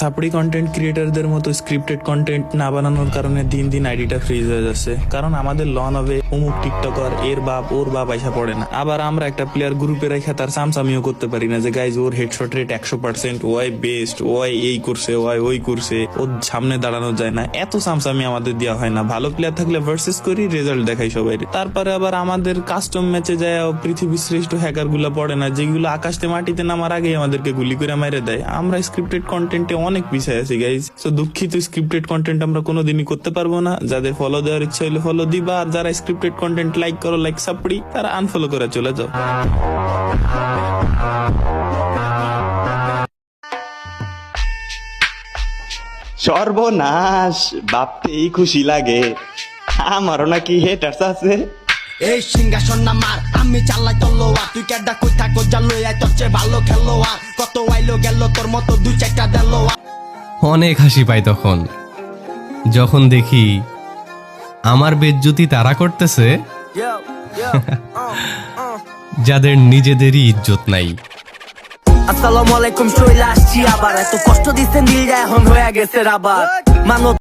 সাপড়ি content ক্রিয়েটারদের মতো scripted content না বানানোর কারণে দিন দিন আইডিটা ফ্রিজ হয়ে যাচ্ছে। কারণ আমাদের লন হবে অমুক টিকটকার এর বাপ ওর বাপ আইসা পড়ে না। আবার আমরা একটা প্লেয়ার গ্রুপে রেখে তার সামসামিও করতে পারি না যে গাইজ ওর headshot rate 100%, why best, why এই করছে, ওয়াই ওই করছে, ওর সামনে দাঁড়ানো যায় না। এত সামসামি আমাদের দেওয়া হয় না। ভালো প্লেয়ার থাকলে ভার্সেস করি, রেজাল্ট দেখাই সবাই। তারপরে আবার আমাদের কাস্টম ম্যাচে যায় পৃথিবীর শ্রেষ্ঠ হ্যাকার গুলা পড়ে না, যেগুলো আকাশে মাটিতে নামার আগে আমাদেরকে গুলি করে মেরে দেয়। আমরা স্ক্রিপ্টেড কন্টেন্টে অনেক পিছিয়ে আছি গাইজ। তো দুঃখিত, স্ক্রিপ্টেড কন্টেন্ট আমরা কোনোদিনই করতে পারবো না। যাদের ফলো দেওয়ার ইচ্ছা হলে ফলো দিবা, আর যারা স্ক্রিপ্টেড কন্টেন্ট লাইক করো লাইক সাপড়ি, তারা আনফলো করে চলে যাও। সর্বনাশ, ভাবতেই খুশি লাগে আমারও নাকি হেটার্স আছে। এই সিংহাসন নামার আমি চালাই তলোয়ার, তুই কেডা কই থাকো জালো আই তোর চেয়ে ভালো খেলোয়াড়, কত আইলো গেল তোর মতো দুই চারটা দেলোয়ার। অনেক হাসি পাই তখন যখন দেখি আমার বেজ্জতি তারা করতেছে যাদের নিজেদেরই ইজ্জত নাই। আসসালামু আলাইকুম, চলে আসছি আবার। এত কষ্ট দিচ্ছেন দিল এখন হয়ে গেছে আবার মানব